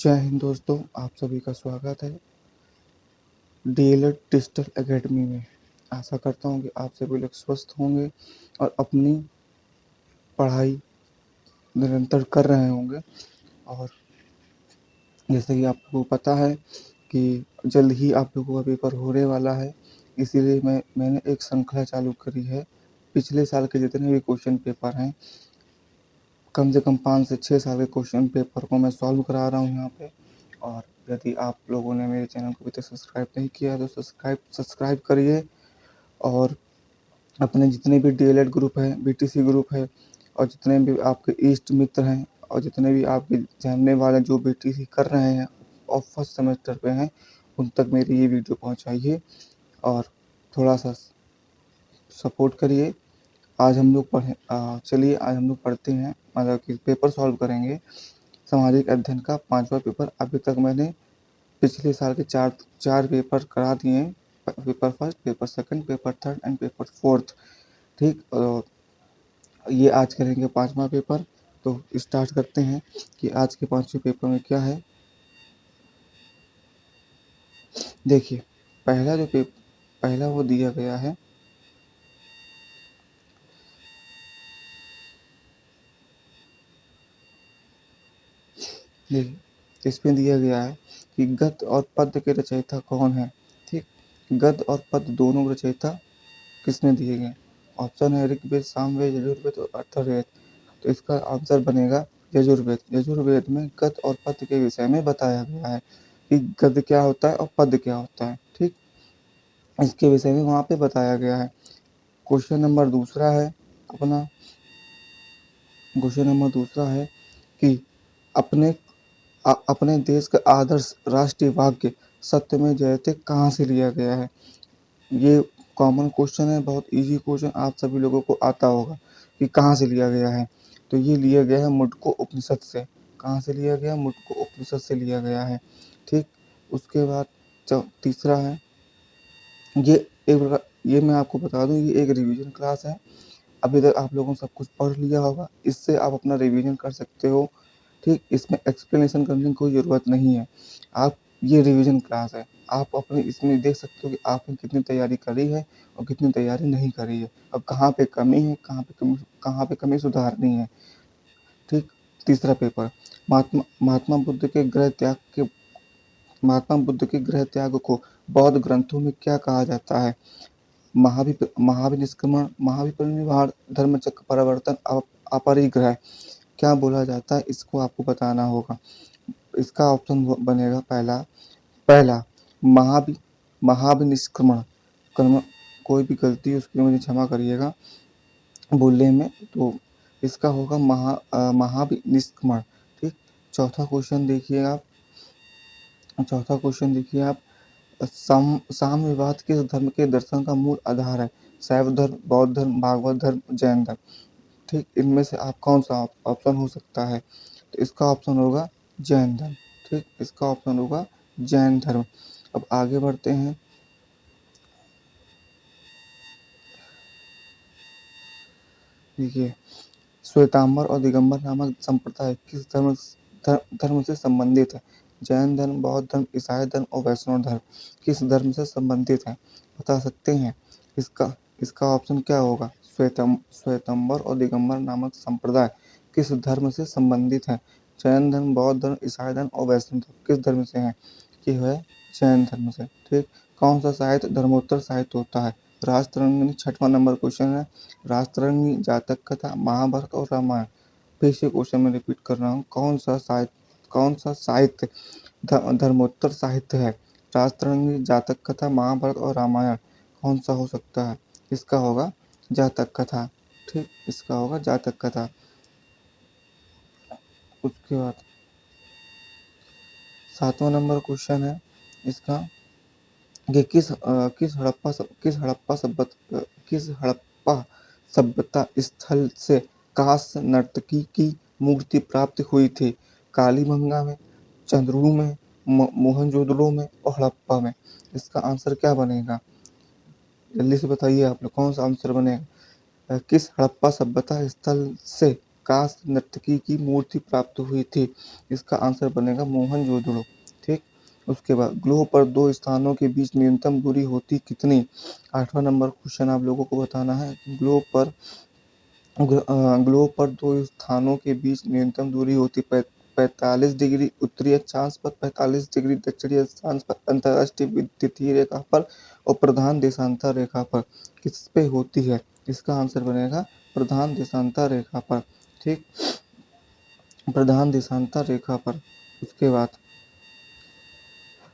जय हिंद दोस्तों, आप सभी का स्वागत है डीएलएड डिजिटल एकेडमी में। आशा करता हूँ कि आप सभी लोग स्वस्थ होंगे और अपनी पढ़ाई निरंतर कर रहे होंगे। और जैसे कि आपको पता है कि जल्द ही आप लोगों का पेपर होने वाला है, इसीलिए मैंने एक श्रृंखला चालू करी है। पिछले साल के जितने भी क्वेश्चन पेपर हैं, कम से कम 5 से 6 साल के क्वेश्चन पेपर को मैं सॉल्व करा रहा हूँ यहाँ पे। और यदि आप लोगों ने मेरे चैनल को अभी तक सब्सक्राइब नहीं किया तो सब्सक्राइब करिए। और अपने जितने भी डीएलएड ग्रुप हैं, बीटीसी ग्रुप है, और जितने भी आपके इष्ट मित्र हैं और जितने भी आपके जानने वाले जो बीटीसी कर रहे हैं और फर्स्ट सेमेस्टर पे हैं, उन तक मेरी ये वीडियो पहुँचाइए और थोड़ा सा सपोर्ट करिए। आज हम लोग चलिए आज हम लोग पढ़ते हैं, मतलब कि पेपर सॉल्व करेंगे सामाजिक अध्ययन का 5वां पेपर। अभी तक मैंने पिछले साल के चार पेपर करा दिए हैं। Paper first, paper second, paper third and paper fourth. ठीक, ये आज करेंगे 5वां पेपर। तो स्टार्ट करते हैं कि आज के 5वें पेपर में क्या है। देखिए, पहला वो दिया गया है। देखिए, इसमें दिया गया है कि गद्य और पद्य के रचयिता कौन है। ठीक, गद्य और पद्य दोनों रचयिता किसने दिए गए। ऑप्शन है ऋग्वेद, सामवेद, यजुर्वेद और अथर्ववेद। तो इसका आंसर बनेगा यजुर्वेद। यजुर्वेद में गद्य और पद्य के विषय में बताया गया है कि गद्य क्या होता है और पद्य क्या होता है। ठीक, इसके विषय में वहाँ पे बताया गया है। क्वेश्चन नंबर दूसरा है अपना क्वेश्चन नंबर दूसरा है कि अपने अपने देश का आदर्श राष्ट्रीय वाक्य सत्य में जयते कहाँ से लिया गया है। ये कॉमन क्वेश्चन है, बहुत इजी क्वेश्चन, आप सभी लोगों को आता होगा कि कहाँ से लिया गया है। तो ये लिया गया है मुंडको उपनिषद से। कहाँ से लिया गया? मुंडको उपनिषद से लिया गया है। ठीक, उसके बाद तीसरा है, ये मैं आपको बता दूं, ये एक रिवीजन क्लास है। अभी तक आप लोगों ने सब कुछ पढ़ लिया होगा, इससे आप अपना रिवीजन कर सकते हो। ठीक, इसमें एक्सप्लेनेशन करने की कोई ज़रूरत नहीं है। ये रिवीजन क्लास है, आप अपने इसमें देख सकते हो कि आपने कितनी तैयारी करी है और कितनी तैयारी नहीं करी है, और कहाँ पे कमी है, कहाँ पे कमी सुधारनी है। ठीक, तीसरा पेपर, महात्मा महात्मा बुद्ध के गृह त्याग के महात्मा बुद्ध के गृह त्याग को बौद्ध ग्रंथों में क्या कहा जाता है। महाविनिष्क्रमण, महाविपरिनिर्वाण, धर्मचक्र परिवर्तन, अपरिग्रह। क्या बोला जाता है, इसको आपको बताना होगा। इसका ऑप्शन बनेगा पहला पहला महावि महाविनिष्क्रमण। कोई भी गलती है उसके लिए मुझे क्षमा करिएगा बोलने में। तो इसका होगा महाविनिष्क्रमण। ठीक, चौथा क्वेश्चन देखिए आप। साम्यवाद किस धर्म के दर्शन का मूल आधार है। शैव धर्म, बौद्ध धर्म, भागवत धर्म, जैन धर्म। ठीक, इनमें से आप कौन सा ऑप्शन हो सकता है। तो इसका ऑप्शन होगा जैन धर्म। ठीक, इसका ऑप्शन होगा जैन धर्म। अब आगे बढ़ते हैं। देखिए, श्वेतांबर और दिगंबर नामक संप्रदाय किस धर्म से संबंधित है। जैन धर्म, बौद्ध धर्म, ईसाई धर्म और वैष्णव धर्म किस धर्म से संबंधित है, बता सकते हैं। इसका इसका ऑप्शन क्या होगा। श्वेतांबर और दिगंबर नामक संप्रदाय किस धर्म से संबंधित है। जैन धर्म, बौद्ध धर्म, ईसाई धर्म और वैष्णव धर्म किस धर्म से है। ये है जैन धर्म से। ठीक, कौन सा साहित्य धर्मोत्तर साहित्य होता है। राजतरंगिणी 6वां नंबर क्वेश्चन है। राजतरंगिणी, जातक कथा, महाभारत और रामायण। फिर से क्वेश्चन में रिपीट कर रहा हूँ, कौन सा साहित्य धर्मोत्तर साहित्य है। राजतरंगिणी, जातक कथा, महाभारत और रामायण कौन सा हो सकता है। इसका होगा जातक कथा। ठीक, इसका होगा जातक कथा। उसके बाद 7वां नंबर क्वेश्चन है इसका कि किस हड़प्पा सभ्यता स्थल से कांस्य नर्तकी की मूर्ति प्राप्त हुई थी। कालीबंगा में, चंद्रू में, मोहनजोदड़ो में और हड़प्पा में। इसका आंसर क्या बनेगा, जल्दी से बताइए आप लोग, कौन सा आंसर बनेगा। किस हड़प्पा सभ्यता स्थल से कांस्य नर्तकी की मूर्ति प्राप्त हुई थी? इसका आंसर बनेगा मोहनजोदड़ो। ठीक। उसके बाद ग्लोब पर दो स्थानों के बीच न्यूनतम दूरी होती कितनी? 8वां नंबर क्वेश्चन आप लोगों को बताना है। ग्लोब पर दो स्थानों के बीच न्यूनतम दूरी होती 45 डिग्री उत्तरी अक्षांश पर, 45 डिग्री दक्षिणी अक्षांश पर, अंतर्राष्ट्रीय विद्युतीय रेखा पर और प्रधान देशांतर रेखा पर। किस पे होती है? इसका आंसर बनेगा प्रधान देशांतर रेखा पर। ठीक। प्रधान देशांतर रेखा पर। उसके बाद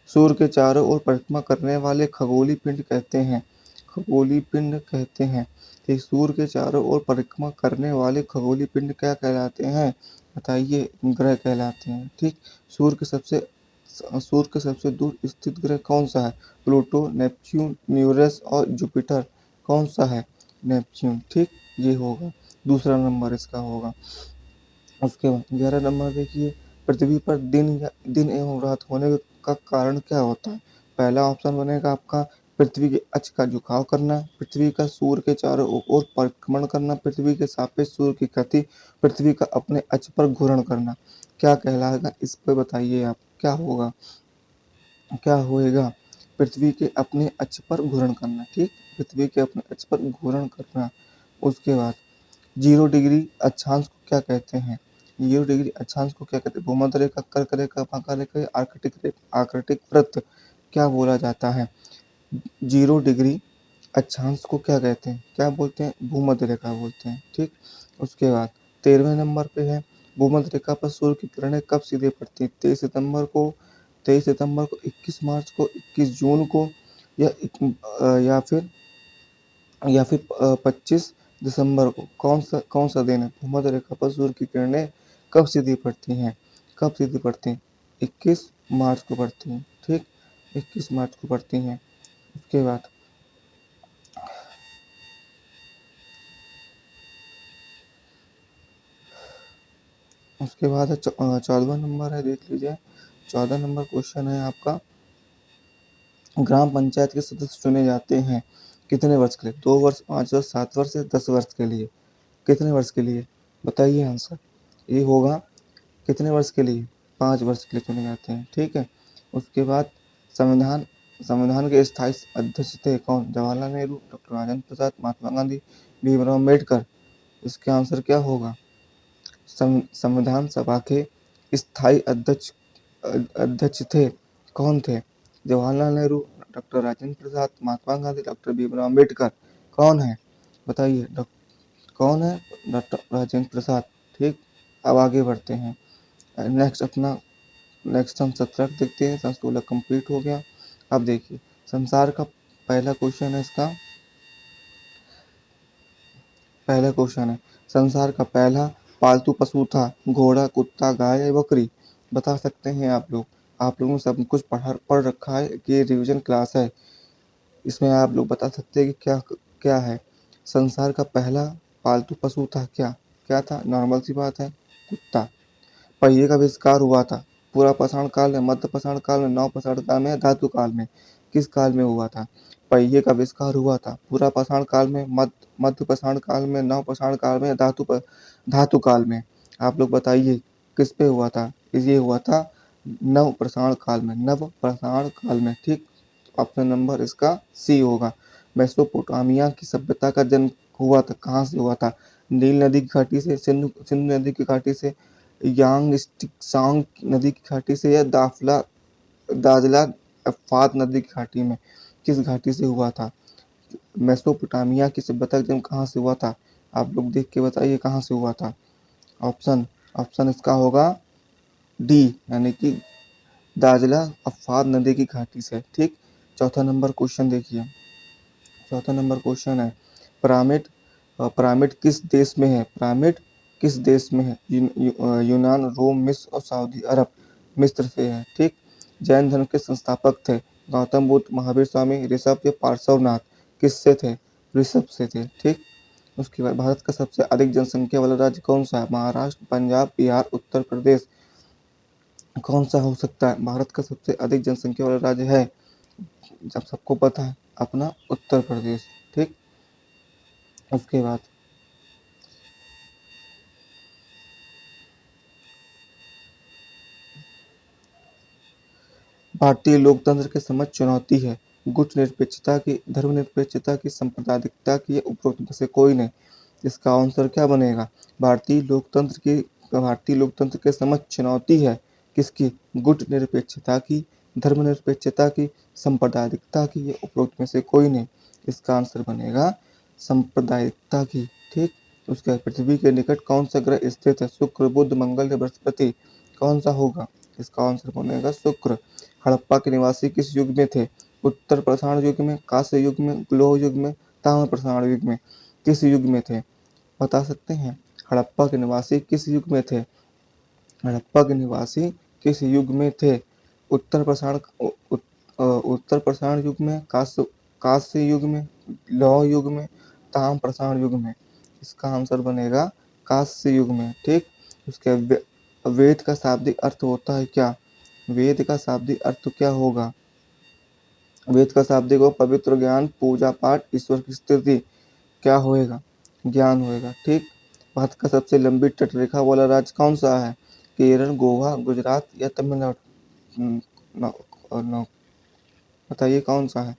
सूर्य के चारों ओर परिक्रमा करने वाले खगोलीय पिंड कहते हैं। खगोलीय पिंड कहते हैं। ठीक। सूर्य के चारों ओर परिक्रमा करने वाले खगोलीय पिंड क्या कहलाते हैं? बताइए। ग्रह कहलाते हैं। ठीक। सूर्य के सबसे दूर स्थित ग्रह कौन सा है? प्लूटो, नेपच्यून, यूरेनस और जुपिटर। कौन सा है? नेपच्यून। ठीक। ये होगा दूसरा नंबर इसका होगा। उसके बाद 11 नंबर देखिए, पृथ्वी पर दिन एवं रात होने का कारण क्या होता है? पहला ऑप्शन बनेगा आपका पृथ्वी के अक्ष का झुकाव करना, पृथ्वी का सूर्य के चारों ओर परिक्रमण करना, पृथ्वी के सापेक्ष सूर्य की गति, पृथ्वी का अपने अक्ष पर घूर्णन करना। क्या कहलाएगा? इस पर बताइए आप क्या होगा, क्या होएगा? पृथ्वी के अपने अक्ष पर घूर्णन करना। ठीक। पृथ्वी के अपने अक्ष पर घूर्णन करना। उसके बाद 0 डिग्री अक्षांश को क्या कहते हैं? 0 डिग्री अक्षांश को क्या कहते हैं? भूमध्य रेखा, कर्क रेखा, मकर रेखा, आर्कटिक वृत्त क्या बोला जाता है? 0 डिग्री अक्षांश को क्या कहते हैं? क्या बोलते हैं? भूमध्य रेखा बोलते हैं। ठीक। उसके बाद 13वें नंबर पे है, भूमध्य रेखा पर सूर्य की किरणें कब सीधे पड़ती हैं? 23 सितंबर को, 21 मार्च को, 21 जून को, या या फिर 25 दिसंबर को। कौन सा दिन है? भूमध्य रेखा पर सूर्य की किरणें कब सीधी पड़ती हैं? कब सीधी पड़ती हैं? 21 मार्च को पड़ती हैं। ठीक। 21 मार्च को पड़ती हैं। उसके बाद उसके बाद 14वां नंबर है, देख लीजिए। 14 नंबर क्वेश्चन है आपका, ग्राम पंचायत के सदस्य चुने जाते हैं कितने वर्ष के लिए? 2 वर्ष, 5 वर्ष, 7 वर्ष या 10 वर्ष के लिए? कितने वर्ष के लिए? बताइए आंसर। ये होगा कितने वर्ष के लिए? 5 वर्ष के लिए चुने जाते हैं। ठीक है। उसके बाद संविधान संविधान के स्थायी अध्यक्ष थे कौन? जवाहरलाल नेहरू, डॉक्टर राजेंद्र प्रसाद, महात्मा गांधी, भीमराव अम्बेडकर। इसका आंसर क्या होगा? संविधान सभा के स्थायी अध्यक्ष थे कौन थे? Jawaharlal Nehru, doctor Rajendra Prasad, Mahatma Gandhi, doctor Bhimrao Ambedkar. कौन है? बताइए। कौन है? डॉक्टर राजेंद्र प्रसाद। ठीक। अब आगे बढ़ते हैं। नेक्स्ट हम 17 देखते हैं। 16 कंप्लीट हो गया। अब देखिए, संसार का पहला क्वेश्चन है इसका। पहला क्वेश्चन है, संसार का पहला पालतू पशु था? घोड़ा, कुत्ता, गाय या बकरी? बता सकते हैं आप लोग। आप लोगों ने सब कुछ पढ़ रखा है कि ये रिवीजन क्लास है। इसमें आप लोग बता सकते हैं कि क्या क्या है। संसार का पहला पालतू पशु था क्या? क्या था? नॉर्मल सी बात है, कुत्ता। पहिए का आविष्कार हुआ था पूरा पाषाण काल में, मध्य पाषाण काल में, नव पाषाण काल में या धातु काल में? किस काल में हुआ था? पहिए का आविष्कार हुआ था पूरा पाषाण काल में, मध्य पाषाण काल में, नव पाषाण काल में या धातु काल में? आप लोग बताइए किस पे हुआ था? ये हुआ था नव पाषाण काल में, नव पाषाण काल में। ठीक। ऑप्शन नंबर इसका सी होगा। मेसोपोटामिया की सभ्यता का जन्म हुआ था, कहाँ से हुआ था? नील नदी की घाटी से, सिंधु नदी की घाटी से, यांगस्टिक्सांग नदी की घाटी से, या दाजला अफ़ात नदी की घाटी में? किस घाटी से हुआ था? मेसोपोटामिया की सभ्यता का जन्म कहाँ से हुआ था? आप लोग देख के बताइए कहाँ से हुआ था। ऑप्शन ऑप्शन इसका होगा डी, यानी कि दाजला अफ़ात नदी की घाटी से। ठीक। चौथा नंबर क्वेश्चन देखिए। चौथा नंबर क्वेश्चन है, पिरामिड पिरामिड किस देश में है? पिरामिड किस देश में है? यूनान, रोम, मिस्र और सऊदी अरब? मिस्र से है। ठीक। जैन धर्म के संस्थापक थे गौतम बुद्ध, महावीर स्वामी, ऋषभ या पार्श्वनाथ? किससे थे? ऋषभ से थे। ठीक। उसके बाद भारत का सबसे अधिक जनसंख्या वाला राज्य कौन सा है? महाराष्ट्र, पंजाब, बिहार, उत्तर प्रदेश? कौन सा हो सकता है? भारत का सबसे अधिक जनसंख्या वाला राज्य है, जब सबको पता है, अपना उत्तर प्रदेश। ठीक। उसके बाद भारतीय लोकतंत्र के समक्ष चुनौती है गुट निरपेक्षता की, धर्मनिरपेक्षता की, सांप्रदायिकता की या उपरोक्त में से कोई नहीं। इसका आंसर क्या बनेगा? भारतीय लोकतंत्र के समक्ष चुनौती है किसकी? गुट निरपेक्षता की, धर्मनिरपेक्षता की, सांप्रदायिकता की या उपरोक्त में से कोई नहीं। इसका आंसर बनेगा सांप्रदायिकता की। ठीक। उसके बाद पृथ्वी के निकट कौन सा ग्रह स्थित है? शुक्र, बुध, मंगल या बृहस्पति? कौन सा होगा? इसका आंसर बनेगा शुक्र। हड़प्पा के निवासी किस युग में थे? उत्तर प्रसारण युग में, कांस्य युग में, लौह युग में, ताम्र प्रसारण युग में? किस युग में थे? बता सकते हैं? हड़प्पा के निवासी किस युग में थे? हड़प्पा के निवासी किस युग में थे? उत्तर प्रसारण युग में, कांस्य युग में, लौह युग में, ताम्र प्रसारण युग में? इसका आंसर बनेगा कांस्य युग में। ठीक। उसके वेद का शाब्दिक अर्थ होता है क्या? वेद का शाब्दिक अर्थ क्या होगा? वेद का शाब्दिक हो पवित्र ज्ञान, पूजा पाठ, ईश्वर की स्तुति। क्या होएगा? ज्ञान होएगा। ठीक। भारत का सबसे लंबी तटरेखा वाला राज्य कौन सा है? केरल, गोवा, गुजरात या तमिलनाडु? बताइए कौन सा है?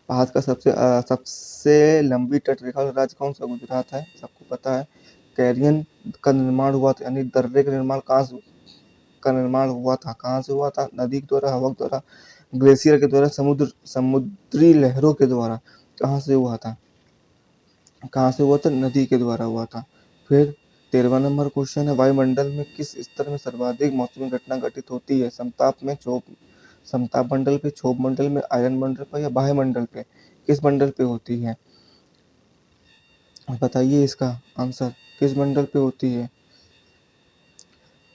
भारत का सबसे लंबी तटरेखा वाला राज्य कौन सा? गुजरात है, सबको पता है। कैरियन का निर्माण हुआ था, यानी दर्रे का निर्माण कहाँ से हुआ था? नदी के द्वारा, हवा के द्वारा, ग्लेशियर के द्वारा, समुद्री लहरों के द्वारा? कहाँ से हुआ था? नदी के द्वारा हुआ था। फिर 13वां नंबर क्वेश्चन है, वायुमंडल में किस स्तर में सर्वाधिक मौसमी घटना घटित होती है? समताप मंडल पे, क्षोभ मंडल में, आयन मंडल पर या बाह्य मंडल पे? किस मंडल पे होती है? बताइए इसका आंसर। किस मंडल पे होती है?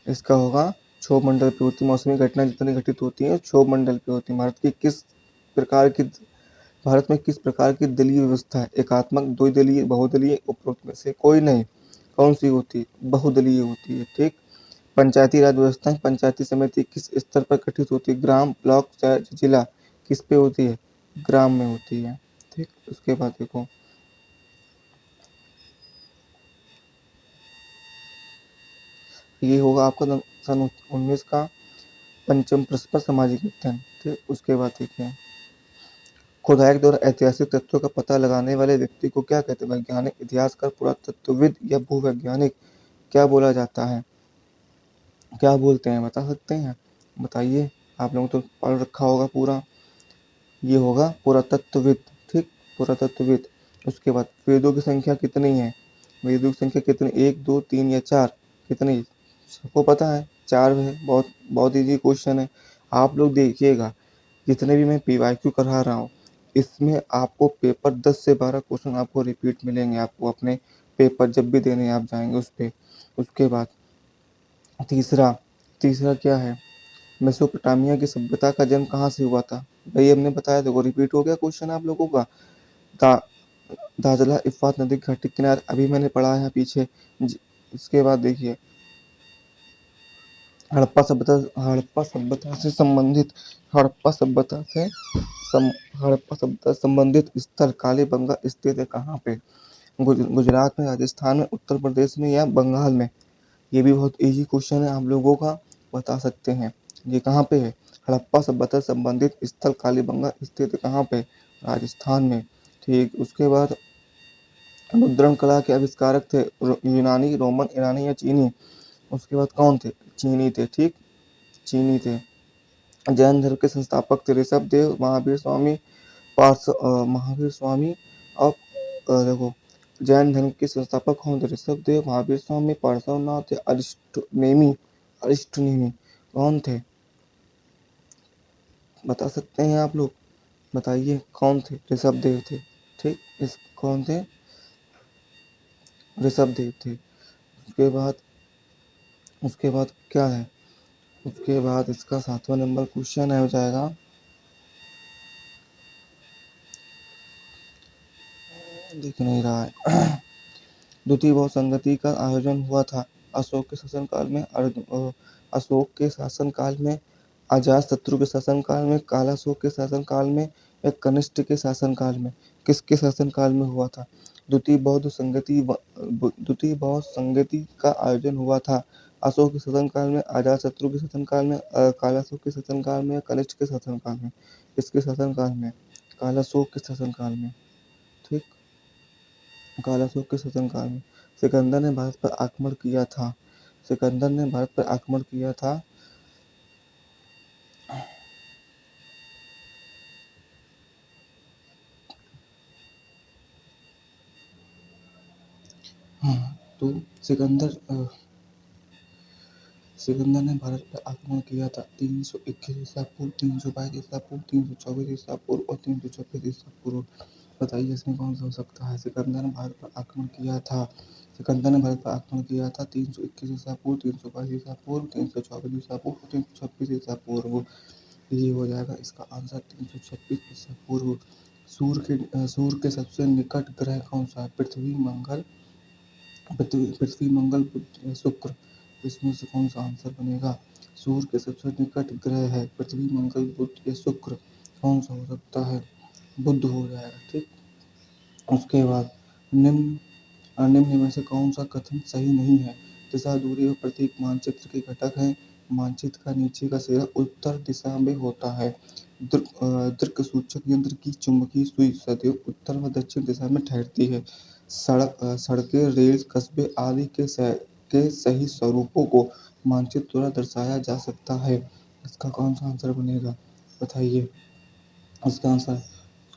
इसका होगा क्षोभ मंडल पे होती है। मौसमी घटना जितनी घटित होती है क्षोभ मंडल पे होती है। भारत में किस प्रकार की दलीय व्यवस्था है? एकात्मक, द्विदलीय, बहुदलीय, उपरोक्त में से कोई नहीं? कौन सी होती है? बहुदलीय होती है। ठीक। पंचायती राज व्यवस्था, पंचायती समिति किस स्तर पर गठित होती है? ग्राम, ब्लॉक, शहर, जिला? किस पे होती है? ग्राम में होती है। ठीक। उसके बाद देखो, ये होगा आपका सन 19 का पंचम प्रश्न पर सामाजिक विज्ञान। ठीक। उसके बाद देखिए, खुदाई के द्वारा ऐतिहासिक तथ्यों का पता लगाने वाले व्यक्ति को क्या कहते हैं? वैज्ञानिक, इतिहासकार, पुरातत्वविद या भूवैज्ञानिक? क्या बोला जाता है? क्या बोलते हैं? बता सकते हैं? बताइए। आप लोगों तो पढ़ रखा होगा पूरा। ये होगा पुरातत्वविद। ठीक। पुरातत्वविद। उसके बाद वेदों की संख्या कितनी है? वेदों की संख्या कितनी? 1, 2, 3 या 4? कितनी? सबको पता है 4 है। बहुत बहुत इजी क्वेश्चन है। आप लोग देखिएगा, जितने भी मैं पीवाईक्यू करा रहा हूँ, इसमें आपको पेपर 10 से 12 क्वेश्चन आपको रिपीट मिलेंगे। आपको अपने पेपर जब भी देने आप जाएंगे उस पे। उसके बाद तीसरा तीसरा क्या है? मेसोपोटामिया की सभ्यता का जन्म कहाँ से हुआ था? भाई हमने बताया, देखो रिपीट हो गया क्वेश्चन आप लोगों का। दा, दाजला इफ़ात नदी के घाटी किनारे, अभी मैंने पढ़ा है पीछे। इसके बाद देखिए, हड़प्पा सभ्यता से संबंधित हड़प्पा सभ्यता से हड़प्पा सभ्यता से संबंधित स्थल कालीबंगा स्थित है कहाँ पे? गुजरात में, राजस्थान में, उत्तर प्रदेश में या बंगाल में? ये भी बहुत इजी क्वेश्चन है, आप लोगों का। बता सकते हैं ये कहाँ पे है? हड़प्पा सभ्यता से संबंधित स्थल कालीबंगा स्थित है कहाँ पे? राजस्थान में। ठीक। उसके बाद मुद्रण कला के आविष्कारक थे? यूनानी, रोमन, ईरानी या चीनी? उसके बाद कौन थे? चीनी थे। ठीक। चीनी थे। जैन धर्म के संस्थापक थे ऋषभ देव, महावीर स्वामी और देखो, जैन धर्म के संस्थापक कौन थे? ऋषभ देव, महावीर स्वामी, पार्श्वनाथ या अरिस्टोनेमी? कौन थे? बता सकते हैं आप लोग? बताइए कौन थे? ऋषभ देव थे। ठीक। इस कौन थे? ऋषभ देव थे। उसके बाद क्या है? उसके बाद इसका 7वां नंबर क्वेश्चन है हो जाएगा, दिख नहीं रहा है। द्वितीय बहुसंगति का आयोजन हुआ था अशोक के शासनकाल में, अजातशत्रु के शासनकाल में, कालाशोक के शासनकाल में या कनिष्क के शासनकाल में? किसके शासनकाल में हुआ था? द्वितीय बौद्ध संगति का आयोजन हुआ था अशोक के शासनकाल में, अजातशत्रु के शासनकाल में, कालाशोक के शासनकाल में या कनिष्क के शासनकाल में? इसके शासनकाल में, कालाशोक के शासनकाल में। ठीक, कालाशोक के शासनकाल में सिकंदर ने भारत पर आक्रमण किया था। सिकंदर ने भारत पर आक्रमण किया था। हाँ, तो सिकंदर ने भारत पर आक्रमण किया था 321 ईसा पूर्व, 322 ईसा पूर्व, 324 ईसा पूर्व और 326 ईसा पूर्व। बताइए इसमें कौन सा हो सकता है? सिकंदर ने भारत पर आक्रमण किया था। सिकंदर ने भारत पर आक्रमण किया था 321 ईसा पूर्व, 322 ईसा पूर्व, 324 ईसा पूर्व और 326 ईसा पूर्व। ये हो जाएगा इसका आंसर 326 ईसा पूर्व। सूर्य के सबसे निकट ग्रह कौन सा है? पृथ्वी, मंगल, बुध या शुक्र। इसमें से कौन सा आंसर बनेगा? सूर्य के सबसे निकट ग्रह है पृथ्वी, मंगल, बुध या शुक्र। कौन सा हो सकता है? बुध हो जाएगा। ठीक, उसके बाद निम्न में से कौन सा कथन सही नहीं है? दिशा, दूरी और प्रतीक मानचित्र के घटक हैं। मानचित्र का नीचे का सिरा उत्तर दिशा में होता है। दृक् सूचक यंत्र की चुंबकीय सुई सदैव उत्तर व दक्षिण दिशा में ठहरती है। सड़कें, रेल, कस्बे आदि के सही स्वरूपों को मानचित्र द्वारा दर्शाया जा सकता है। इसका कौन सा आंसर बनेगा? बताइए इसका आंसर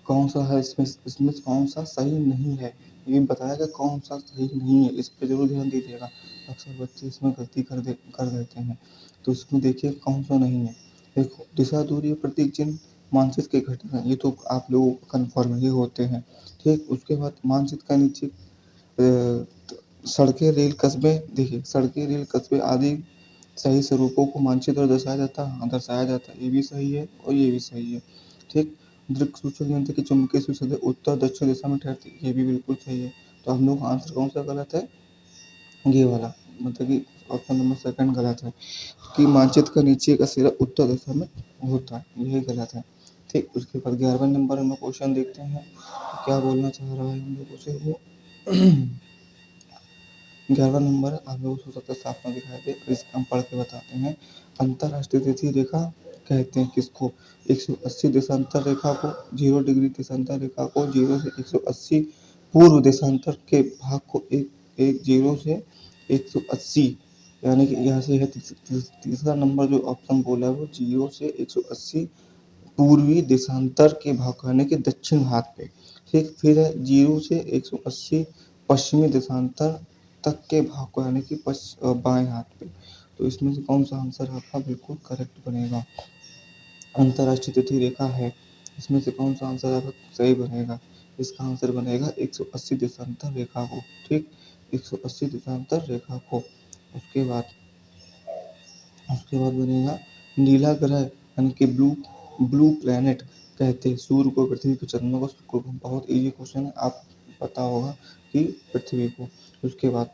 कौन सा है? इसमें कौन सा सही नहीं है, ये बताया कि कौन सा सही नहीं है। इस पे जरूर ध्यान दीजिएगा, अक्सर बच्चे इसमें गलती कर देते हैं। तो इसमें देखिए कौन सा नहीं है। देखो, दिशा, दूरी और प्रतीक चिन्ह मानचित्र के घटक हैं, ये तो आप लोगों को कन्फर्म ही होते हैं। ठीक, उसके बाद मानचित्र का नीचे सड़कें, रेल, कस्बे, देखिए सड़कें, रेल, कस्बे आदि सही स्वरूपों को मानचित्र और दर्शाया जाता है। हाँ, दर्शाया जाता है, ये भी सही है और ये भी सही है। ठीक, दृक् सूचक यंत्र की चुंबकीय सुई सदैव उत्तर दक्षिण दिशा में ठहरती है, ये भी बिल्कुल सही है। तो हम लोग का आंसर कौन सा गलत है? ये वाला, मतलब कि ऑप्शन नंबर सेकंड गलत है कि मानचित्र का नीचे का सिरा उत्तर दिशा में होता है, यही गलत है। ठीक, उसके बाद 11वें नंबर में क्वेश्चन देखते हैं तो क्या बोलना चाह रहा है हम लोगों से वो। 11वां नंबर आप लोगों को हो सकता है साफ ना दिखाई दे, इसका हम पढ़ के बताते हैं। अंतरराष्ट्रीय तिथि रेखा कहते हैं किसको? 180 देशांतर रेखा को, 0 डिग्री देशांतर रेखा को, 0 से 180 पूर्व देशांतर के भाग को, एक 0 से 180, यानी कि यहाँ से है तीसरा नंबर जो ऑप्शन बोला है वो 0 से 180 पूर्वी देशांतर के भाग को, यानी कि दक्षिण हाथ पे। ठीक, फिर है 0 से 180 पश्चिमी देशांतर तक के भाग को, यानी कि बाएं हाथ पे। तो इसमें से कौन सा आंसर आपका बिल्कुल करेक्ट बनेगा? अंतरराष्ट्रीय तिथि रेखा है, इसमें से कौन सा आंसर आपका सही बनेगा? इसका आंसर बनेगा 180 देशांतर रेखा को। ठीक, 180 देशांतर रेखा को। उसके बाद बनेगा नीला ग्रह, यानी कि ब्लू प्लैनेट कहते हैं सूर्य को, पृथ्वी को, चंद्रमा को, शुक्र को। बहुत इजी क्वेश्चन है, आप पता होगा कि पृथ्वी को। उसके बाद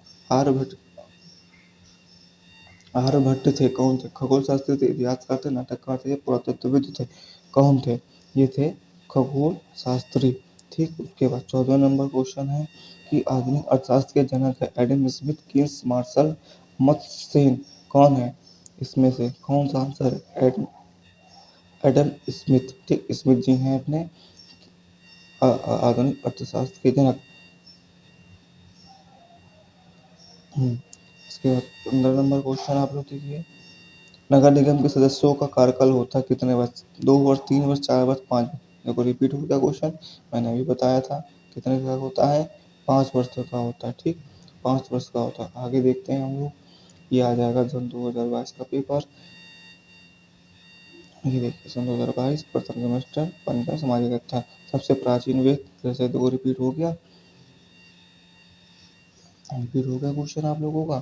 आर्यभट्ट थे, कौन थे? खगोल शास्त्री थे, इतिहासकार थे, नाटककार थे, पुरातत्वविद थे। कौन थे? ये थे खगोल शास्त्री। ठीक, उसके बाद 14 नंबर क्वेश्चन है कि आधुनिक अर्थशास्त्र के जनक है एडम स्मिथ, किन्स, मार्शल, मत्स्यसेन कौन है? इसमें से कौन सा आंसर है? Adam Smith. ठीक, स्मिथ जी हैं अपने आधुनिक अर्थशास्त्र के जनक। इसके बाद 15 नंबर क्वेश्चन आप लोग देखिए। नगर निगम के सदस्यों का कार्यकाल होता है कितने वर्ष? 2 वर्ष, 3 वर्ष, 4 वर्ष, 5 वर्ष। देखो रिपीट हो गया क्वेश्चन, मैंने अभी बताया था कितने का होता है, 5 वर्ष का होता है। ठीक, 5 वर्ष का होता है। आगे देखते हैं हम लोग, ये आ जाएगा सन 2022 का पेपर। ये देखिए सन 2022 प्रथम सेमेस्टर पंचम सामाजिक कक्षा। सबसे प्राचीन वेद, जैसे दो रिपीट हो गया क्वेश्चन आप लोगों का।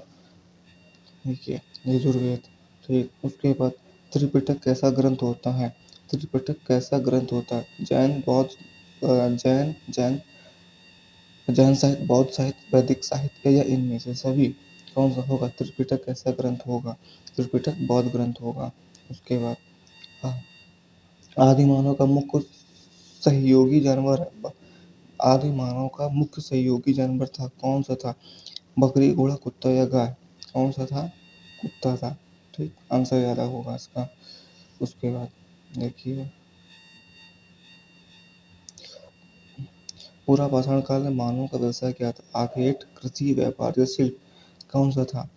देखिए यजुर्वेद। ठीक, उसके बाद त्रिपिटक कैसा ग्रंथ होता है? त्रिपिटक कैसा ग्रंथ होता है? जैन, बौद्ध, जैन जैन साहित्य, बौद्ध साहित्य, वैदिक साहित्य या इनमें से सभी? कौन सा होगा? त्रिपिटक कैसा ग्रंथ होगा? त्रिपिटक बौद्ध ग्रंथ होगा। उसके बाद आदि मानव का मुख्य सहयोगी जानवर, आदि मानव का मुख्य सहयोगी जानवर था, कौन सा था? बकरी, घोड़ा, कुत्ता या गाय? कौन सा था? कुत्ता था। ठीक, आंसर ज़्यादा होगा इसका। उसके बाद देखिए, पूरा पाषाण काल में मानव का व्यवसाय क्या था? आखेट, कृषि, व्यापार या शिल्प? कौन सा था?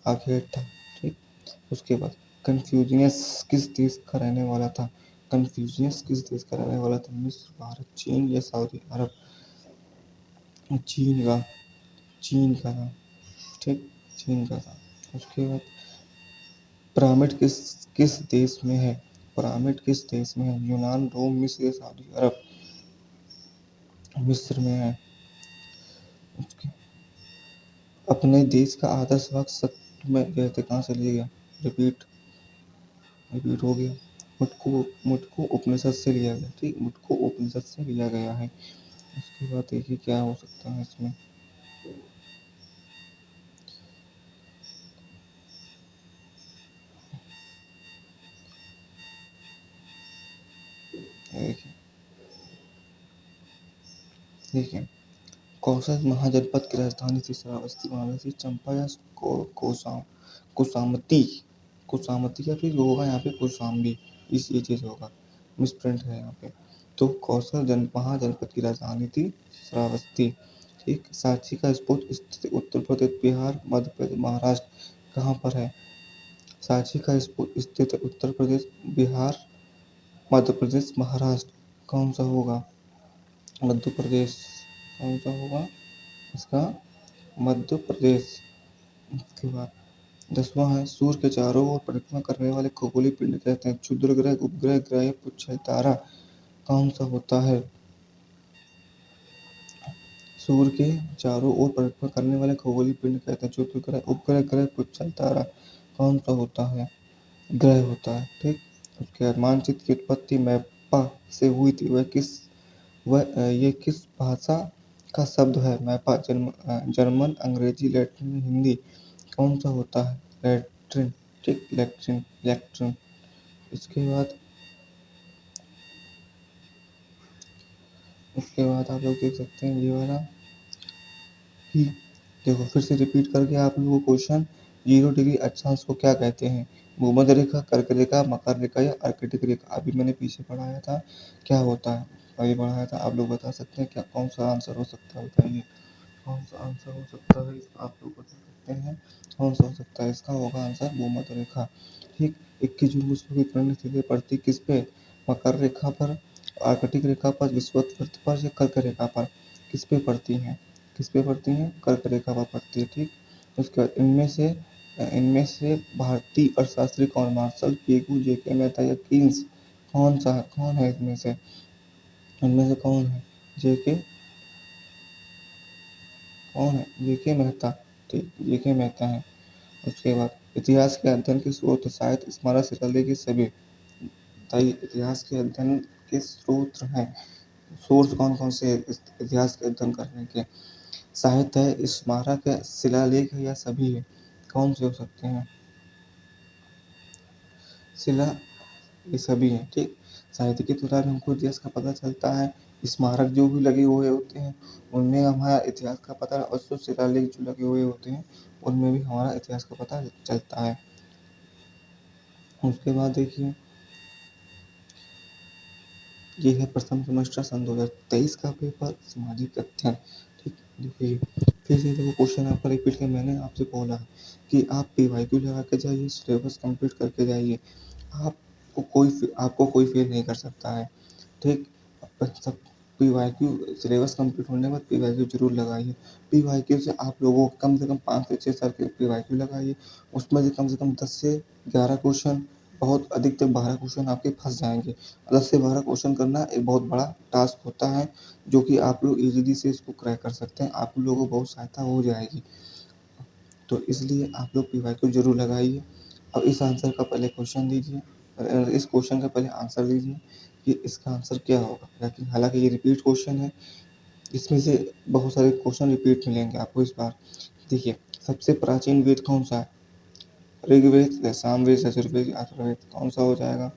आखेट था। ठीक, उसके बाद कन्फ्यूशियस किस देश का रहने वाला था? कन्फ्यूशियस किस देश का रहने वाला था? मिस्र, भारत, चीन या सऊदी अरब? चीन का, चीन का था। ठीक, चीन का था। उसके बाद पिरामिड किस किस देश में है? पिरामिड किस देश में है? यूनान, रोम, मिस्र या सऊदी अरब? मिस्र में है। उसके अपने देश का आदर्श वाक्य सत्य में कहते कहाँ से लिया गया? रिपीट रिपीट हो गया। मुझको उपनिषद से लिया गया। ठीक, मुझको उपनिषद से लिया गया है। उसके बाद देखिए क्या हो सकता है इसमें। देखिए देखिए कौशल महाजनपद की राजधानी थी श्रावस्ती, वाराणसी, चंपा या कुसामती? कुसामती या फिर होगा यहाँ पे कुशाम्बी, इस ये चीज़ होगा, मिसप्रिंट है यहाँ पे। तो कौशल महाजनपद की राजधानी थी श्रावस्ती। ठीक, सांची का स्फोट स्थित उत्तर प्रदेश, बिहार, मध्य प्रदेश, महाराष्ट्र? कहाँ पर है? सांची का स्फोट स्थित उत्तर प्रदेश, बिहार, मध्य प्रदेश, महाराष्ट्र? कौन सा होगा? मध्य प्रदेश। कौन सा होगा इसका? मध्य प्रदेश। उसके बाद 10वां है, सूर्य के चारों ओर परिक्रमा करने वाले खगोलीय पिंड कहते हैं? क्षुद्र ग्रह, उपग्रह, ग्रह या पुच्छर तारा? कौन सा होता है? सूर्य के चारों ओर परिक्रमा करने वाले खगोलीय पिंड कहते हैं? क्षुद्र ग्रह, उपग्रह, ग्रह, पुच्छर तारा? कौन सा होता है? ग्रह होता है। ठीक, उसके बाद मानचित्र की उत्पत्ति मैप्पा से हुई थी, ये किस भाषा का शब्द है? मैप्पा जर्मन, अंग्रेजी, लैटिन, हिंदी? कौन सा होता है? लैट्रिन। ठीक, लैट्रिन लैट्रिन। उसके बाद आप लोग देख सकते हैं ये वाला ही। देखो फिर से रिपीट करके आप लोगों को क्वेश्चन, 0 डिग्री अक्षांश को क्या कहते हैं? भूमध्य रेखा, कर्क रेखा, मकर रेखा या अर्कटिक रेखा? अभी मैंने पीछे पढ़ाया था, क्या होता है? अभी पढ़ाया था, आप लोग बता सकते हैं क्या कौन सा आंसर हो सकता है? बताइए कौन सा आंसर हो सकता है? आप लोग बता सकते हैं कौन सा हो सकता है? इसका होगा आंसर भूमध्य रेखा। ठीक, 21 जून को सूर्य की किरणें सीधे पड़ती किस पे? मकर रेखा पर, आर्कटिक रेखा पर, विषुवत पर या कर्क रेखा पर? किस पे पड़ती हैं? किस पे पड़ती हैं? कर्क रेखा पर पड़ती है। ठीक, उसके बाद इनमें से भारतीय अर्थशास्त्री कौन? मार्शल, पेगु, जेके मेहता या कीन्स? कौन है इनमें से? इनमें से कौन है? जेके कौन है? जेके मेहता। ठीक, जेके मेहता है। उसके बाद इतिहास के अध्ययन के स्रोत, साहित्य, स्मारक, शिलालेख ये सभी? बताइए इतिहास के अध्ययन के स्रोत हैं, सोर्स कौन कौन से हैं इतिहास के अध्ययन करने के? साहित्य है, स्मारक है, शिलालेख है या सभी है? कौन से हो सकते हैं? शिला ये सभी हैं। ठीक, साहित्य के दौरान हमको इतिहास का पता चलता है, स्मारक जो भी लगे हुए होते हैं उनमें हमारा इतिहास का पता, और जो शिलालेख जो लगे हुए होते हैं उनमें भी हमारा इतिहास का पता चलता है। उसके बाद देखिए ये है प्रथम सेमेस्टर सन 2023 का पेपर, सामाजिक अध्ययन। ठीक, देखिए फिर से देखो क्वेश्चन आपका रिपीट कर, मैंने आपसे बोला कि आप PYQ लगा के जाइए, सिलेबस कंप्लीट करके जाइए, आपको कोई फेल नहीं कर सकता है। ठीक, सब PYQ सिलेबस कंप्लीट होने के बाद PYQ जरूर लगाइए। PYQ से आप लोगों को कम से कम 5 से 6 साल के PYQ लगाइए, उसमें से कम 10 से 11 क्वेश्चन, बहुत अधिकतर 12 क्वेश्चन आपके फंस जाएंगे। 10 से 12 क्वेश्चन करना एक बहुत बड़ा टास्क होता है, जो कि आप लोग इजीली से इसको क्रैक कर सकते हैं, आप लोगों को बहुत सहायता हो जाएगी। तो इसलिए आप लोग PYQ जरूर लगाइए। अब इस आंसर का पहले क्वेश्चन दीजिए, इस क्वेश्चन का पहले आंसर दीजिए कि इसका आंसर क्या होगा। लेकिन हालांकि ये रिपीट क्वेश्चन है, इसमें से बहुत सारे क्वेश्चन रिपीट मिलेंगे आपको इस बार। देखिए सबसे प्राचीन वेद कौन सा है? ऋग्वेद, सामवेद, यजुर्वेद, अथर्ववेद? कौन सा हो जाएगा?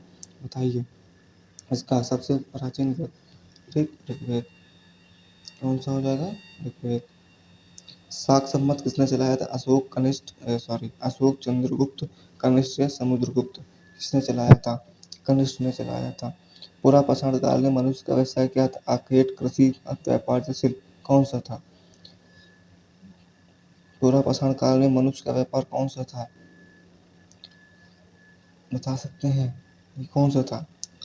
बताइए इसका सबसे प्राचीन वेद। ठीक, ऋग्वेद। कौन सा हो जाएगा? ऋग्वेद। शाक संवत किसने चलाया था? अशोक चंद्रगुप्त कनिष्क या समुद्रगुप्त? किसने चलाया था? कनिष्क ने चलाया था। पूरा पाषाण काल में मनुष्य का व्यवसाय क्या था? आखेट, कृषि, व्यापार या शिल्प? कौन सा था? पूरा पाषाण काल में मनुष्य का व्यापार कौन सा था? बता सकते हैं? ये कौन सा था?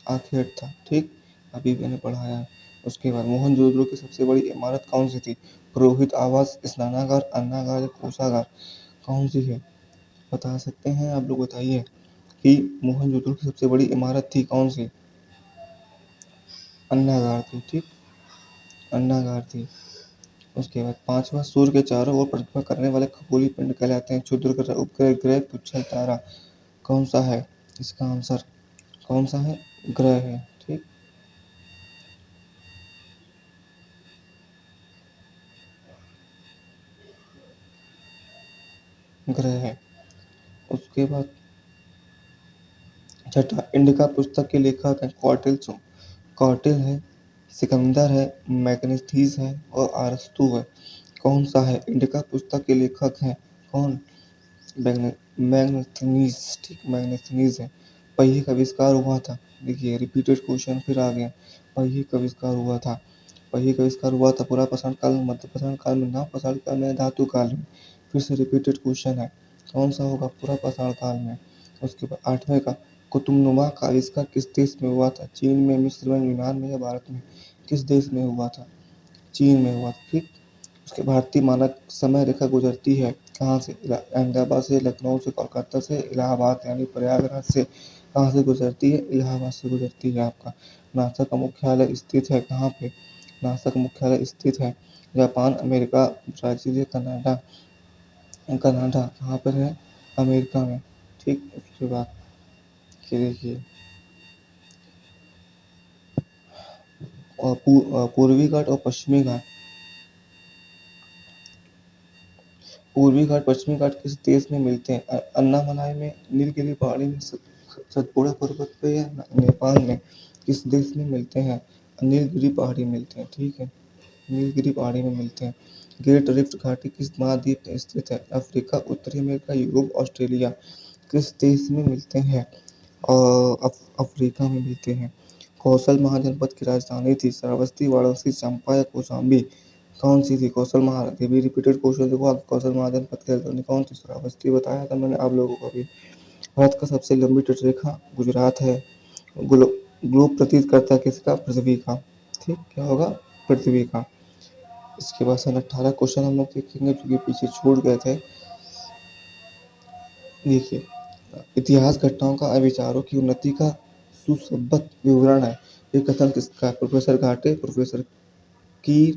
आखेट था। ठीक, अभी मैंने पढ़ाया है। उसके बाद मोहनजोदड़ो की सबसे बड़ी इमारत कौन सी थी? पुरोहित आवास, स्नानागार, अन्नागार या कोषागार? कौन सी है? बता सकते हैं? आप लोग बताइए कि मोहनजोदड़ो की सबसे बड़ी इमारत थी कौन सी? अन्नागार थी। ठीक, अन्नागार थी। उसके बाद पांचवा, सूर्य के चारों ओर परिक्रमा करने वाले खगोलीय पिंड कहलाते हैं? क्षुद्र ग्रह, उपग्रह, ग्रह, पुच्छल, तारा? कौन सा है इसका आंसर? कौन सा है? ग्रह है। ठीक, ग्रह है। उसके बाद छठा, इंडिका पुस्तक के लेखक हैं? कौटिल्य है, सिकंदर है, मैग्नेथीज है और अरस्तु है? कौन सा है? इंडिका पुस्तक के लेखक हैं कौन? मैग्नेथनीज। ठीक, मैग्नेथनीज है। पहिए का आविष्कार हुआ था? देखिए रिपीटेड क्वेश्चन फिर आ गया। पहिए का आविष्कार हुआ था? पहिए का आविष्कार हुआ था पूरा पाषाण काल में, मध्य पाषाण काल में, नव पाषाण काल में, धातु काल में? फिर से रिपीटेड क्वेश्चन है। कौन सा होगा? पूरा पाषाण काल में। उसके बाद आठवें का, कुतुबनुमा का आविष्कार किस देश में हुआ था? चीन में, मिस्र में, यूनान में या भारत में? किस देश में हुआ था? चीन में हुआ था। ठीक, उसके भारतीय मानक समय रेखा गुजरती है कहाँ से? अहमदाबाद से, लखनऊ से, कोलकाता से, इलाहाबाद यानी प्रयागराज से? कहाँ से गुजरती है? इलाहाबाद से गुजरती है। आपका नासा का मुख्यालय स्थित है कहाँ पे? नासा का मुख्यालय स्थित है जापान, अमेरिका, ब्राजील या कनाडा? कनाडा कहाँ पर है? अमेरिका में। ठीक, उसके बाद ये देखिए, पूर्वी घाट और पश्चिमी घाट, पूर्वी घाट पश्चिमी घाट किस देश में मिलते हैं? अन्नामलाई में, नीलगिरी पहाड़ी में, सतपुड़ा पर्वत पे या नेपाल में? किस देश में मिलते हैं? नीलगिरी पहाड़ी मिलते हैं। ठीक है, नीलगिरी पहाड़ी में मिलते हैं। ग्रेट रिफ्ट घाटी किस महाद्वीप में स्थित है? अफ्रीका, उत्तरी अमेरिका, यूरोप, ऑस्ट्रेलिया? किस देश में मिलते हैं? अफ्रीका में मिलते हैं। कौशल महाजनपद की राजधानी थी? श्रावस्ती, वाराणसी, चंपा या कौशाम्बी? कौन सी थी? कौशल महाराज, ये भी रिपीटेड क्वेश्चन देखो आप। कौशल महाजनपद की राजधानी कौन थी? श्रावस्ती। बताया था मैंने आप लोगों को अभी। भारत का सबसे लंबी तटरेखा गुजरात है। ग्लो ग्लोब प्रतीत करता है किसका? पृथ्वी का। ठीक, क्या होगा? पृथ्वी का। इसके बाद सन 18 क्वेश्चन हम लोग देखेंगे जो कि पीछे छूट गए थे। देखिए, इतिहास घटनाओं का विचारों की उन्नति का सुसंबद्ध विवरण है। ये कथन किसका है? प्रोफेसर घाटे, प्रोफेसर कीर,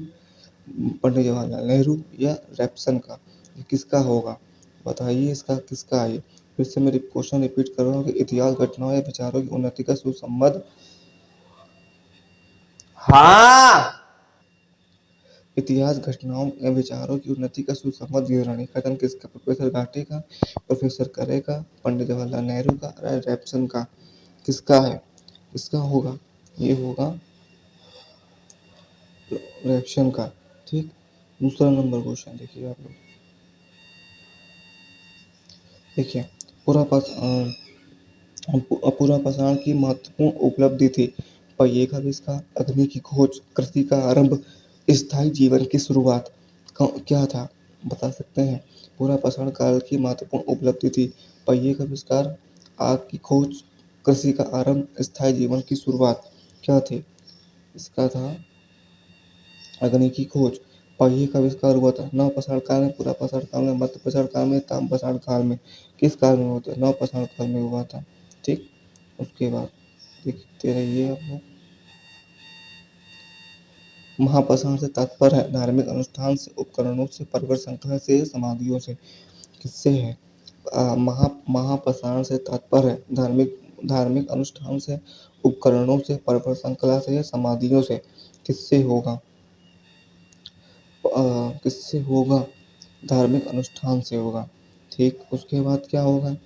पंडित जवाहरलाल नेहरू या रैप्सन का? ये किसका होगा? बताइए इसका किसका है? फिर से मैं क्वेश्चन रिपीट कर रहा हूँ कि इतिहास घटनाओं या विचारों की उन्नति का सुसंबद्ध, हाँ, इतिहास घटनाओं या विचारों की उन्नति का सुसंबद्ध विवरण है। कथन किसका? प्रोफेसर घाटे का, प्रोफेसर करे का, पंडित जवाहरलाल नेहरू का, रैप्सन का? किसका है? किसका होगा? ये होगा रैप्सन का। ठीक, दूसरा नंबर क्वेश्चन देखिए आप लोग। देखिए, पूरा पास अपूर्वा पाषाण की महत्वपूर्ण उपलब्धि थी? पहिए का आविष्कार, अग्नि की खोज, कृषि का आरंभ, स्थायी जीवन की शुरुआत? क्या था? बता सकते हैं? पूरा पाषाण काल की महत्वपूर्ण उपलब्धि थी? पहिए का आविष्कार, आग की खोज, कृषि का आरंभ, स्थायी जीवन की शुरुआत? क्या थे? इसका था अग्नि की खोज। पहिए का आविष्कार हुआ था नव पाषाण काल में, पूरा पाषाण काल में, मध्य पाषाण काल में, ताम्र पाषाण काल में? किस काल में हुआ था? नव पाषाण काल में हुआ था। ठीक, उसके बाद देखते रहिए आप लोग। महापाषाण से तात्पर्य है धार्मिक अनुष्ठान से, उपकरणों से, पर्वत श्रृंखला से, समाधियों से? किससे है? महापाषाण से तात्पर्य है धार्मिक धार्मिक अनुष्ठान से, उपकरणों से, पर्वत श्रृंखला से या समाधियों से? किससे होगा? किससे होगा? धार्मिक अनुष्ठान से होगा। ठीक, उसके बाद क्या होगा?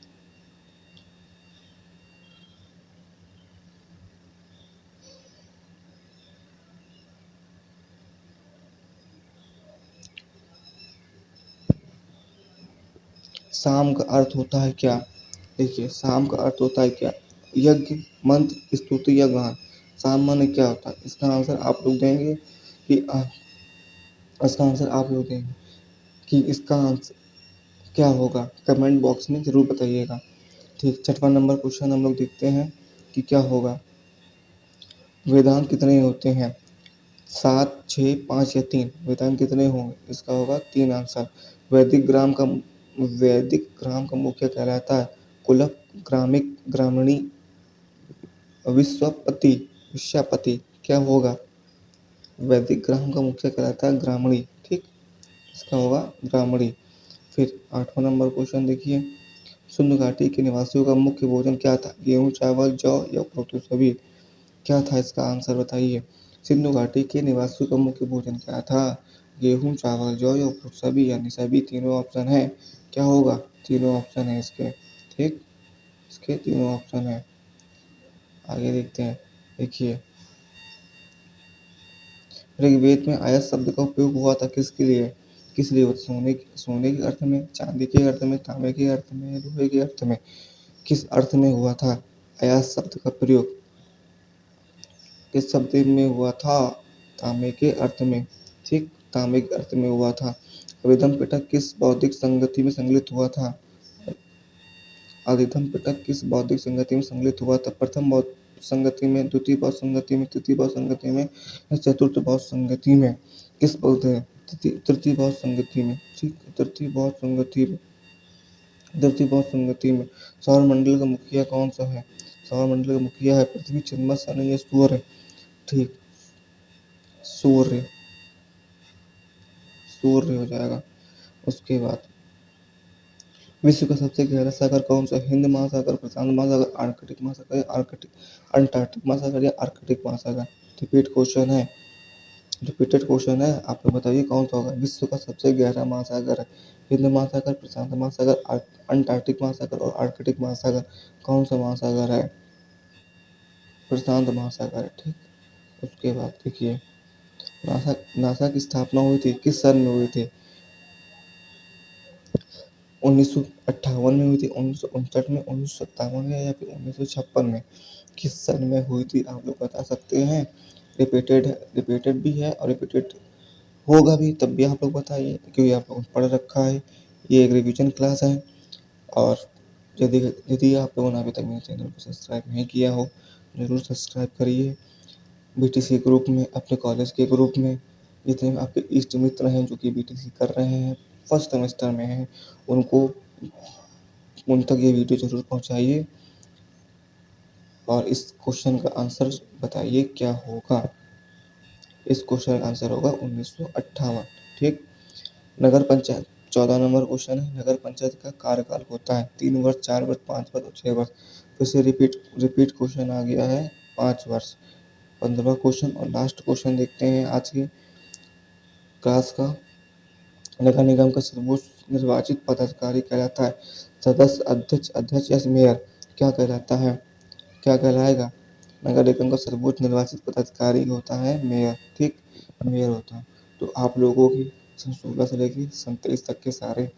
साम का अर्थ होता है क्या? देखिए, साम का अर्थ होता है क्या? यज्ञ, मंत्र, स्तुति या गान। साम माने क्या होता है? इसका आंसर आप लोग देंगे कि इसका आंसर आप लोग देंगे कि इसका आंसर क्या होगा? कमेंट बॉक्स में ज़रूर बताइएगा। ठीक, छठवां नंबर क्वेश्चन हम लोग देखते हैं कि क्या होगा। वेदांत कितने होते हैं? 7, 6, 5 या 3? वेदांत कितने होंगे? इसका होगा 3 आंसर। वैदिक ग्राम का मुख्य कहलाता है कुलक, ग्रामिक, ग्रामणी, विश्वपति, विश्यापति। क्या होगा? वैदिक ग्राम का मुख्य कहलाता है ग्रामणी। ठीक, इसका होगा ग्रामणी। फिर 8वां नंबर क्वेश्चन देखिए, सिंधु घाटी के निवासियों का मुख्य भोजन क्या था? गेहूं, चावल, जौ या प्रोटो सभी? क्या था इसका आंसर बताइए? सिंधु घाटी के निवासियों का मुख्य भोजन क्या था? गेहूं, चावल, जौ या प्रोटो सभी, यानी सभी तीनों ऑप्शन है। क्या होगा? तीनों ऑप्शन है इसके। ठीक, इसके तीनों ऑप्शन है। आगे देखते हैं। देखिए, ऋग्वेद में आयत शब्द का उपयोग हुआ था किसके लिए? किस लिए? सोने के अर्थ में, चांदी के अर्थ में, तांबे के अर्थ में, लोहे के अर्थ में? किस अर्थ में हुआ था आयत शब्द का प्रयोग? किस शब्द में हुआ था? तांबे के अर्थ में। ठीक, तांबे के अर्थ में हुआ था। आदिम पिटक किस बौद्धिक संगति में सम्मिलित हुआ था? आदिम पिटक किस बौद्धिक संगति में सम्मिलित हुआ था? प्रथम बौद्ध संगति में, द्वितीय बौद्ध संगति में, तृतीय बौद्ध संगति में या चतुर्थ बौद्ध संगति में? किस बौद्ध है? तृतीय बौद्ध संगति में। ठीक, तृतीय बौद्ध संगति में। तृतीय बौद्ध संगति में। सौर मंडल का मुखिया कौन सा है? सौर मंडल का मुखिया है पृथ्वी, चंद्रमा, शनि या सूर्य? ठीक, सूर्य। सूर्य हो जाएगा। उसके बाद, विश्व का सबसे गहरा सागर कौन सा? हिंद महासागर, प्रशांत महासागर, आर्कटिक महासागर, अंटार्कटिक महासागर या आर्कटिक महासागर? रिपीटेड क्वेश्चन है, आप लोग बताइए कौन सा होगा? विश्व का सबसे गहरा महासागर है हिंद महासागर, प्रशांत महासागर, अंटार्कटिक महासागर और आर्कटिक महासागर। कौन सा महासागर है? प्रशांत महासागर है। ठीक, उसके बाद देखिए, नासा नासा की स्थापना हुई थी किस सन में हुई थी? 1958 में हुई थी, 1959 में, 1957 में या फिर 1956 में? किस सन में हुई थी आप लोग बता सकते हैं? रिपीटेड भी है और रिपीटेड होगा भी, तब भी आप लोग बताइए क्योंकि आप लोगों ने पढ़ रखा है। ये एक रिवीजन क्लास है। और यदि यदि आप लोगों ने अभी तक मेरे चैनल को सब्सक्राइब नहीं किया हो, ज़रूर सब्सक्राइब करिए। बीटीसी ग्रुप में, अपने कॉलेज के ग्रुप में, जितने आपके इष्ट मित्र हैं जो कि बीटीसी कर रहे हैं, फर्स्ट सेमेस्टर में हैं, उनको उन तक ये वीडियो ज़रूर पहुंचाइए और इस क्वेश्चन का आंसर बताइए क्या होगा। इस क्वेश्चन का आंसर होगा 1958। ठीक, नगर पंचायत 14 नंबर क्वेश्चन है। नगर पंचायत का कार्यकाल होता है 3 वर्ष, 4 वर्ष, 5 वर्ष और 6 वर्ष? फिर से रिपीट क्वेश्चन आ गया है, 5 वर्ष। 15वां क्वेश्चन और लास्ट क्वेश्चन देखते हैं आज की क्लास का। नगर निगम का सर्वोच्च निर्वाचित पदाधिकारी कहलाता है सदस्य, अध्यक्ष, अध्यक्ष या मेयर? क्या कहलाता है? क्या कहलाएगा? नगर निगम का सर्वोच्च निर्वाचित पदाधिकारी होता है मेयर। ठीक, मेयर होता है। तो आप लोगों की सन 16 से लेकर सन 23 तक के सारे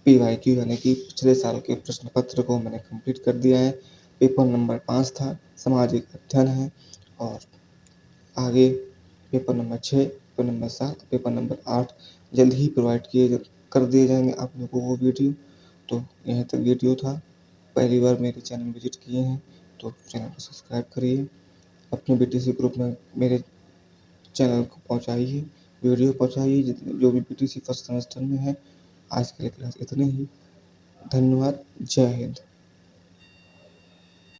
PYQ यानी कि पिछले साल के प्रश्न पत्र को मैंने कंप्लीट कर दिया है। पेपर नंबर 5 था, सामाजिक अध्ययन है। और आगे paper number 6, paper number 7, paper number 8 जल्द ही प्रोवाइड कर दिए जाएंगे आप लोगों को वीडियो। तो यहीं तक वीडियो था। पहली बार मेरे चैनल विजिट किए हैं तो चैनल को सब्सक्राइब करिए, अपने बीटीसी ग्रुप में मेरे चैनल को पहुंचाइए, वीडियो पहुंचाइए जो भी बीटीसी फर्स्ट सेमेस्टर में है। आज के लिए क्लास इतनी ही। धन्यवाद। जय हिंद।